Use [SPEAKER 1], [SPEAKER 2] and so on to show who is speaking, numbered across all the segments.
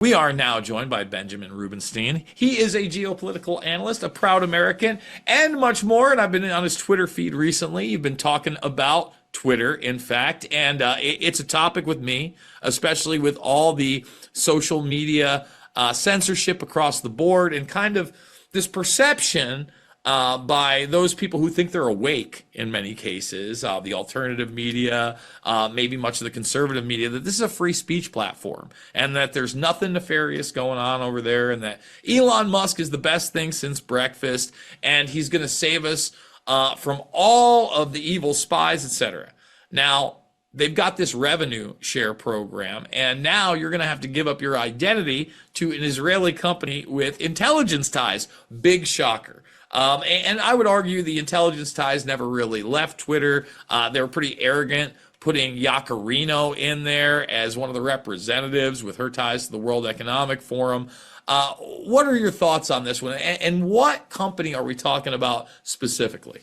[SPEAKER 1] We are now joined by Benjamin Rubenstein. He is a geopolitical analyst, a proud American, and much more. And I've been on his Twitter feed recently. You've been talking about Twitter, in fact, and it's a topic with me, especially with all the social media censorship across the board and kind of this perception by those people who think they're awake in many cases, the alternative media, maybe much of the conservative media, that this is a free speech platform and that there's nothing nefarious going on over there and that Elon Musk is the best thing since breakfast and he's going to save us from all of the evil spies, etc. Now, they've got this revenue share program, and now you're going to have to give up your identity to an Israeli company with intelligence ties. Big shocker. And I would argue the intelligence ties never really left Twitter. They were pretty arrogant, putting Yacarino in there as one of the representatives with her ties to the World Economic Forum. What are your thoughts on this one? And what company are we talking about specifically?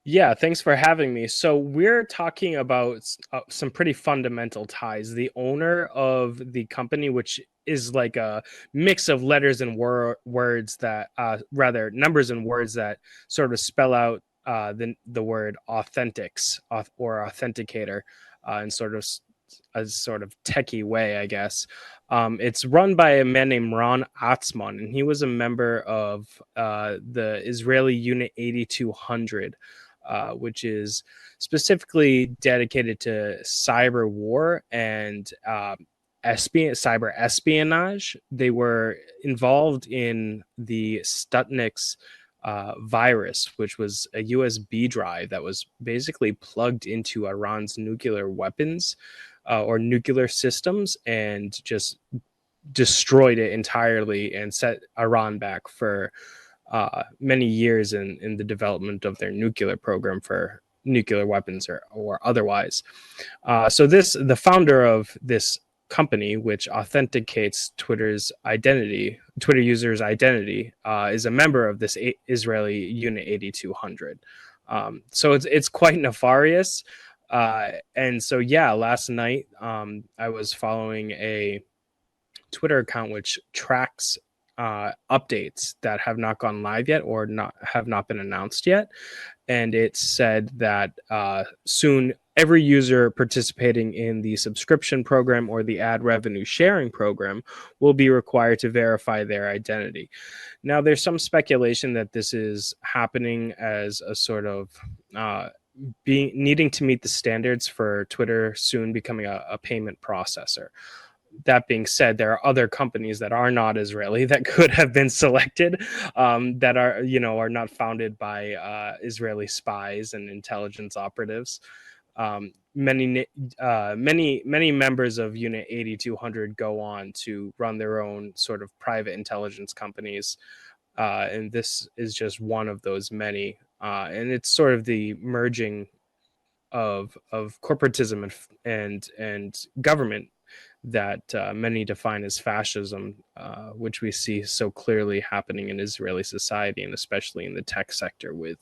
[SPEAKER 2] Yeah, thanks for having me. So we're talking about some pretty fundamental ties. The owner of the company, which is like a mix of letters and words that, rather numbers and words that sort of spell out the word authentics or authenticator in sort of a sort of techie way, I guess. It's run by a man named Ron Atzmon, and he was a member of the Israeli Unit 8200. Which is specifically dedicated to cyber war and cyber espionage. They were involved in the Stuxnet virus, which was a USB drive that was basically plugged into Iran's nuclear weapons or nuclear systems and just destroyed it entirely and set Iran back for many years in the development of their nuclear program for nuclear weapons or otherwise. So the founder of this company, which authenticates Twitter users' identity, is a member of this Israeli Unit 8200. So it's quite nefarious. And so, yeah, last night I was following a Twitter account which tracks updates that have not gone live yet or have not been announced yet. And it said that soon every user participating in the subscription program or the ad revenue sharing program will be required to verify their identity. Now, there's some speculation that this is happening as a sort of needing to meet the standards for Twitter soon becoming a payment processor. That being said, there are other companies that are not Israeli that could have been selected that are not founded by Israeli spies and intelligence operatives. Many members of Unit 8200 go on to run their own sort of private intelligence companies, and this is just one of those many. And it's sort of the merging of corporatism and government that many define as fascism, which we see so clearly happening in Israeli society, and especially in the tech sector with,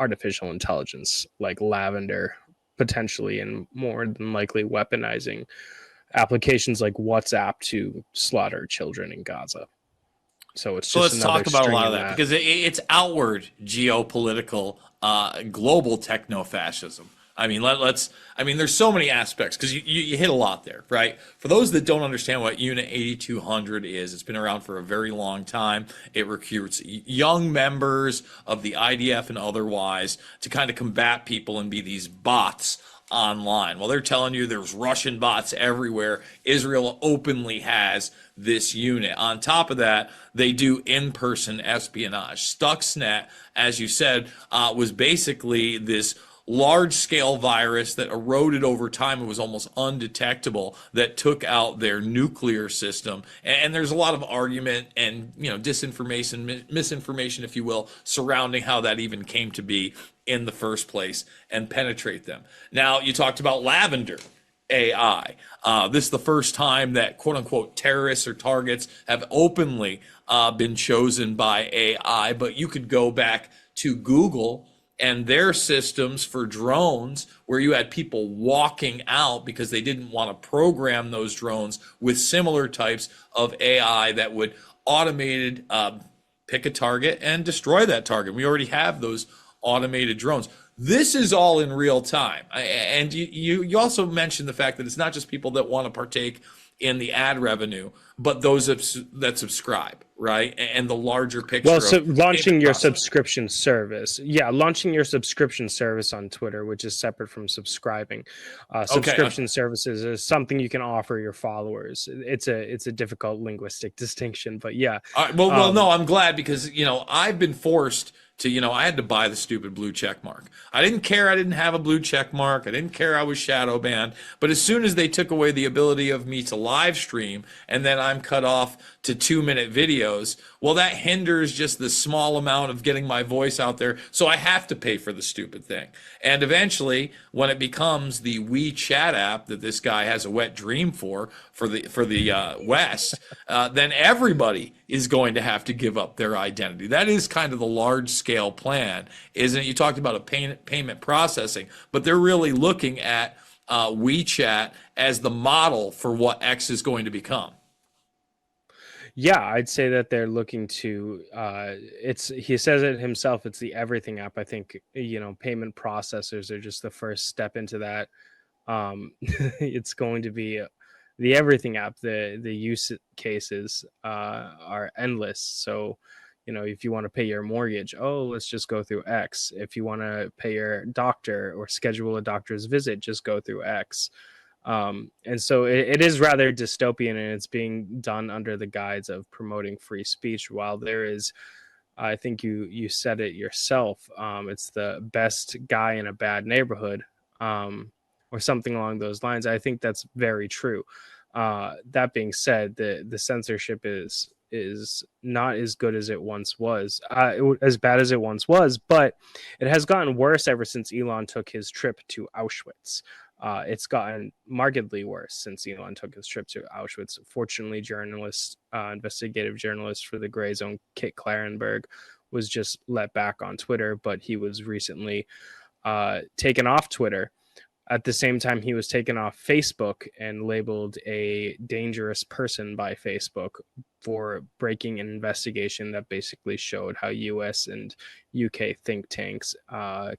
[SPEAKER 2] artificial intelligence like Lavender potentially and more than likely weaponizing applications like WhatsApp to slaughter children in Gaza. So it's
[SPEAKER 1] So
[SPEAKER 2] just
[SPEAKER 1] let's
[SPEAKER 2] another
[SPEAKER 1] talk about a
[SPEAKER 2] string
[SPEAKER 1] lot
[SPEAKER 2] in
[SPEAKER 1] of that
[SPEAKER 2] that.
[SPEAKER 1] because it's outward geopolitical, global techno fascism. I mean, there's so many aspects because you hit a lot there, right? For those that don't understand what Unit 8200 is, it's been around for a very long time. It recruits young members of the IDF and otherwise to kind of combat people and be these bots online. Well, they're telling you there's Russian bots everywhere. Israel openly has this unit. On top of that, they do in-person espionage. Stuxnet, as you said, was basically this large-scale virus that eroded over time and was almost undetectable that took out their nuclear system. And there's a lot of argument and disinformation, misinformation, if you will, surrounding how that even came to be in the first place and penetrate them. Now, you talked about Lavender AI. This is the first time that quote-unquote terrorists or targets have openly been chosen by AI, but you could go back to Google and their systems for drones, where you had people walking out because they didn't want to program those drones with similar types of AI that would automated pick a target and destroy that target. We already have those automated drones. This is all in real time. And you also mentioned the fact that it's not just people that want to partake in the ad revenue, but those that subscribe, right? And the larger picture.
[SPEAKER 2] Well, so launching your subscription service. Yeah, launching your subscription service on Twitter, which is separate from subscribing. Subscription services is something you can offer your followers. It's a difficult linguistic distinction, but yeah.
[SPEAKER 1] Well, no, I'm glad, because, I've been forced to, I had to buy the stupid blue check mark. I didn't care I didn't have a blue check mark. I didn't care I was shadow banned. But as soon as they took away the ability of me to live stream, and then I'm cut off to 2-minute videos, well, that hinders just the small amount of getting my voice out there. So I have to pay for the stupid thing. And eventually, when it becomes the WeChat app that this guy has a wet dream for the West, then everybody is going to have to give up their identity. That is kind of the large scale plan, isn't it? You talked about a payment processing, but they're really looking at WeChat as the model for what X is going to become.
[SPEAKER 2] Yeah, I'd say that they're looking to he says it himself, it's the everything app. I think, payment processors are just the first step into that. It's going to be the everything app. The use cases are endless. So, if you want to pay your mortgage, let's just go through X. If you want to pay your doctor or schedule a doctor's visit, just go through X. And so it is rather dystopian, and it's being done under the guise of promoting free speech. While there is, I think you said it yourself, it's the best guy in a bad neighborhood, or something along those lines. I think that's very true. That being said, the censorship is not as good as it once was, as bad as it once was, but it has gotten worse ever since Elon took his trip to Auschwitz. It's gotten markedly worse since Elon took his trip to Auschwitz. Fortunately, investigative journalist for the Gray Zone, Kit Clarenberg, was just let back on Twitter, but he was recently taken off Twitter. At the same time, he was taken off Facebook and labeled a dangerous person by Facebook for breaking an investigation that basically showed how US and UK think tanks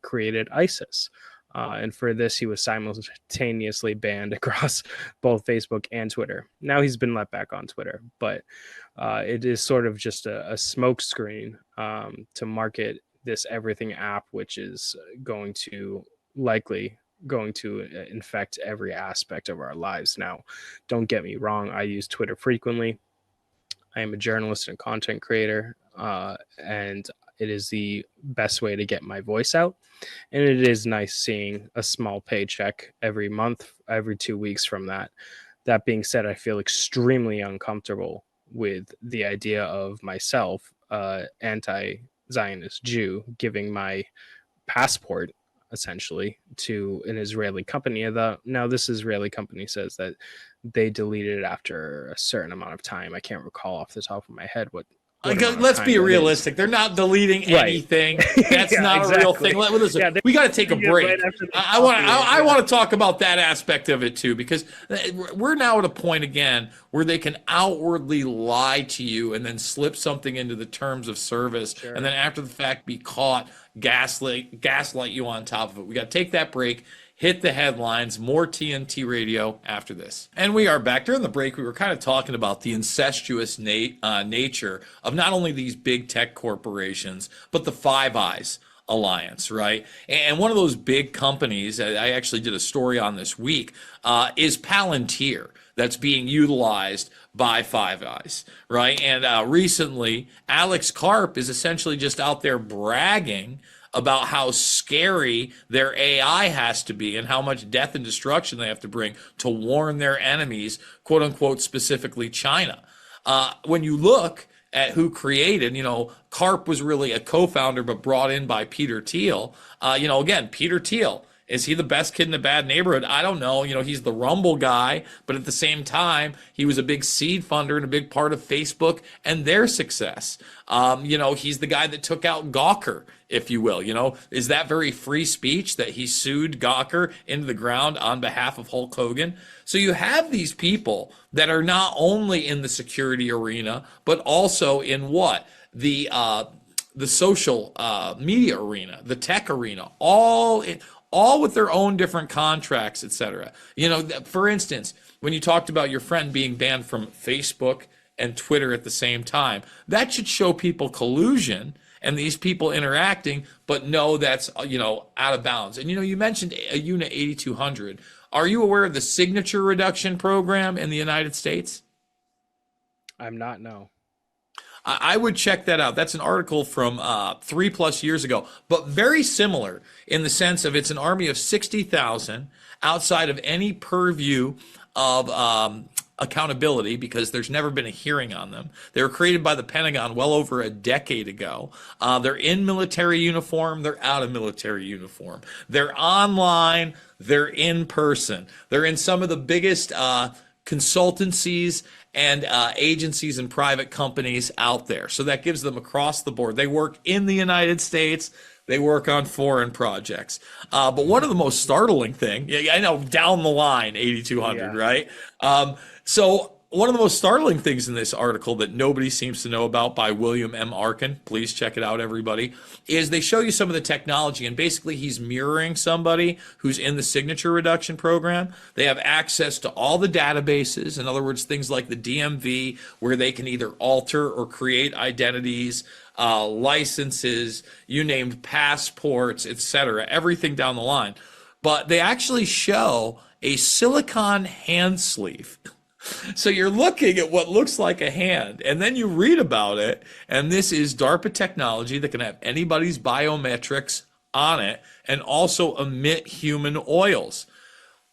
[SPEAKER 2] created ISIS. And for this, he was simultaneously banned across both Facebook and Twitter. Now he's been let back on Twitter, but it is sort of just a smokescreen to market this everything app, which is likely going to infect every aspect of our lives. Now, don't get me wrong, I use Twitter frequently. I am a journalist and content creator, and it is the best way to get my voice out. And it is nice seeing a small paycheck every month, every 2 weeks from that. That being said, I feel extremely uncomfortable with the idea of myself, anti-Zionist Jew, giving my passport essentially to an Israeli company. Now this Israeli company says that they deleted it after a certain amount of time. I can't recall off the top of my head what
[SPEAKER 1] let's be realistic. They're not deleting anything. That's not a real thing. Listen, we got to take a break. I want to talk about that aspect of it too, because we're now at a point again where they can outwardly lie to you and then slip something into the terms of service, and then after the fact be caught, gaslight you on top of it. We got to take that break. Hit the headlines, more TNT radio after this. And we are back. During the break, we were kind of talking about the incestuous nature of not only these big tech corporations, but the Five Eyes Alliance, right? And one of those big companies, I actually did a story on this week, is Palantir, that's being utilized by Five Eyes, right? And recently, Alex Karp is essentially just out there bragging about how scary their AI has to be and how much death and destruction they have to bring to warn their enemies, quote unquote, specifically China. When you look at who created, Karp was really a co-founder, but brought in by Peter Thiel. Again, Peter Thiel Is he the best kid in a bad neighborhood? I don't know. He's the Rumble guy, but at the same time, he was a big seed funder and a big part of Facebook and their success. He's the guy that took out Gawker, if you will. Is that very free speech that he sued Gawker into the ground on behalf of Hulk Hogan? So you have these people that are not only in the security arena, but also in what? The social media arena, the tech arena, all with their own different contracts, etc. For instance, when you talked about your friend being banned from Facebook and Twitter at the same time, that should show people collusion and these people interacting, but no, that's out of bounds. And you mentioned a Unit 8200. Are you aware of the signature reduction program in the United States?
[SPEAKER 2] I'm not, no.
[SPEAKER 1] I would check that out. That's an article from 3+ years ago, but very similar in the sense of it's an army of 60,000 outside of any purview of accountability because there's never been a hearing on them. They were created by the Pentagon well over a decade ago. They're in military uniform. They're out of military uniform. They're online. They're in person. They're in some of the biggest consultancies and agencies and private companies out there. So that gives them across the board. They work in the United States. They work on foreign projects. But one of the most startling thing, yeah, I know, down the line, 8200,
[SPEAKER 2] Yeah.
[SPEAKER 1] right? So one of the most startling things in this article that nobody seems to know about by William M. Arkin, please check it out, everybody, is they show you some of the technology, and basically he's mirroring somebody who's in the signature reduction program. They have access to all the databases, in other words, things like the DMV, where they can either alter or create identities, licenses, you named passports, etc., everything down the line. But they actually show a silicon hand sleeve. So you're looking at what looks like a hand, and then you read about it, and this is DARPA technology that can have anybody's biometrics on it and also emit human oils.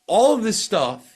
[SPEAKER 1] All of this stuff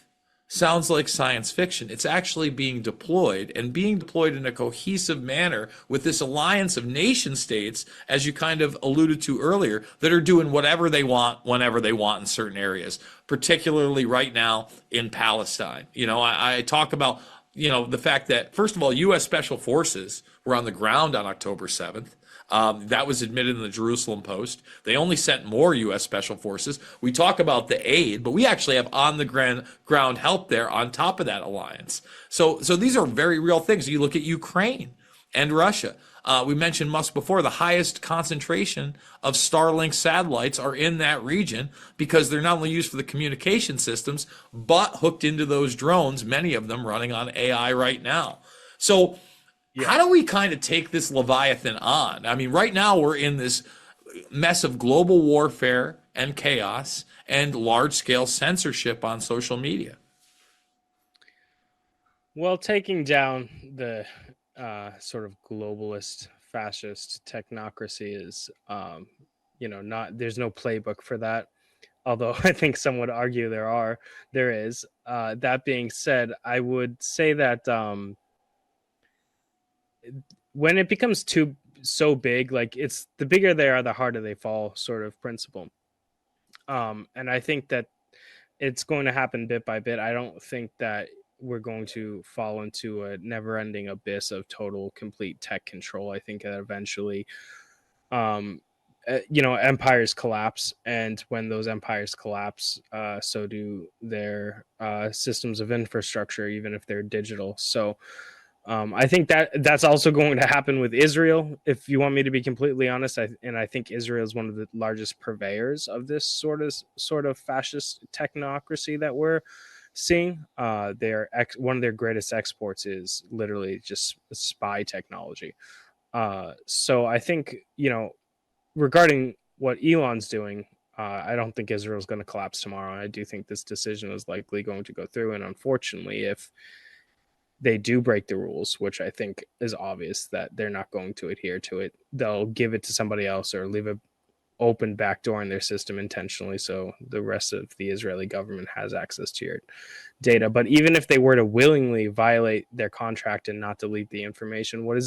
[SPEAKER 1] sounds like science fiction. It's actually being deployed and being deployed in a cohesive manner with this alliance of nation states, as you kind of alluded to earlier, that are doing whatever they want, whenever they want in certain areas, particularly right now in Palestine. I talk about, the fact that, first of all, U.S. Special Forces were on the ground on October 7th. That was admitted in the Jerusalem Post. They only sent more U.S. Special Forces. We talk about the aid, but we actually have on the ground help there on top of that alliance. So these are very real things. You look at Ukraine and Russia. We mentioned Musk before. The highest concentration of Starlink satellites are in that region because they're not only used for the communication systems, but hooked into those drones, many of them running on AI right now. So how do we kind of take this Leviathan on? I mean, right now we're in this mess of global warfare and chaos and large-scale censorship on social media.
[SPEAKER 2] Well, taking down the sort of globalist fascist technocracy is, not, there's no playbook for that. Although I think some would argue there is. That being said, I would say that when it becomes so big, like, it's the bigger they are, the harder they fall sort of principle. And I think that it's going to happen bit by bit. I don't think that we're going to fall into a never-ending abyss of total, complete tech control. I think that eventually, empires collapse, and when those empires collapse, so do their systems of infrastructure, even if they're digital. So I think that's also going to happen with Israel. If you want me to be completely honest, I think Israel is one of the largest purveyors of this sort of fascist technocracy that we're seeing. One of their greatest exports is literally just spy technology. So I think, regarding what Elon's doing, I don't think Israel's going to collapse tomorrow. I do think this decision is likely going to go through, and unfortunately, if they do break the rules, which I think is obvious that they're not going to adhere to it, they'll give it to somebody else or leave it open backdoor in their system intentionally, so the rest of the Israeli government has access to your data. But even if they were to willingly violate their contract and not delete the information, what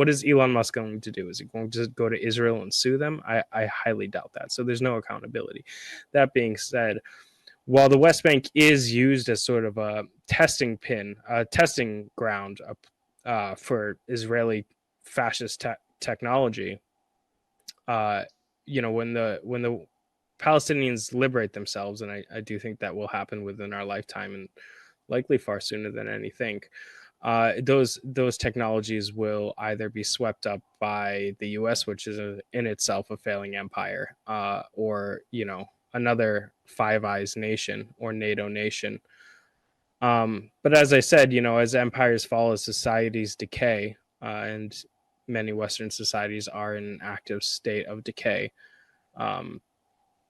[SPEAKER 2] is Elon Musk going to do? Is he going to go to Israel and sue them? I highly doubt that. So there's no accountability. That being said, while the West Bank is used as sort of a testing ground for Israeli fascist technology, uh, when the Palestinians liberate themselves, and I do think that will happen within our lifetime and likely far sooner than any think. Those technologies will either be swept up by the U.S., which is in itself a failing empire, or another Five Eyes nation or NATO nation. But as I said, as empires fall, as societies decay, and many Western societies are in an active state of decay, um,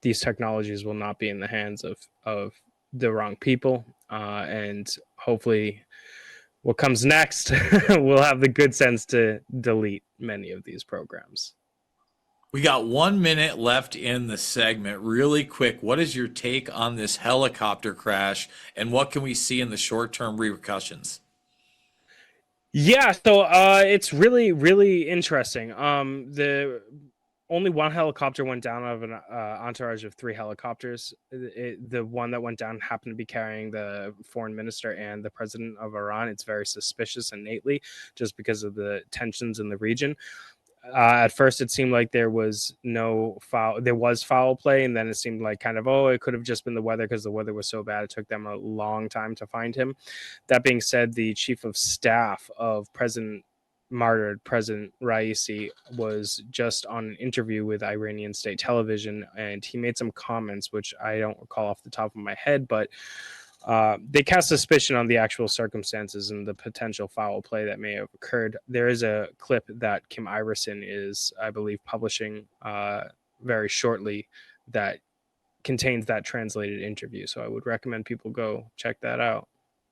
[SPEAKER 2] these technologies will not be in the hands of the wrong people, and hopefully what comes next we'll have the good sense to delete many of these programs.
[SPEAKER 1] We got 1 minute left in the segment. Really quick, what is your take on this helicopter crash, and what can we see in the short-term repercussions?
[SPEAKER 2] Yeah, so it's really, really interesting. The only one helicopter went down out of an entourage of three helicopters. The one that went down happened to be carrying the foreign minister and the president of Iran. It's very suspicious innately, just because of the tensions in the region. At first, it seemed like there was no foul. There was foul play, and then it seemed like kind of, oh, it could have just been the weather because the weather was so bad. It took them a long time to find him. That being said, the chief of staff of martyred President Raisi was just on an interview with Iranian state television, and he made some comments which I don't recall off the top of my head, but they cast suspicion on the actual circumstances and the potential foul play that may have occurred. There is a clip that Kim Iverson is, I believe, publishing very shortly that contains that translated interview. So I would recommend people go check that out.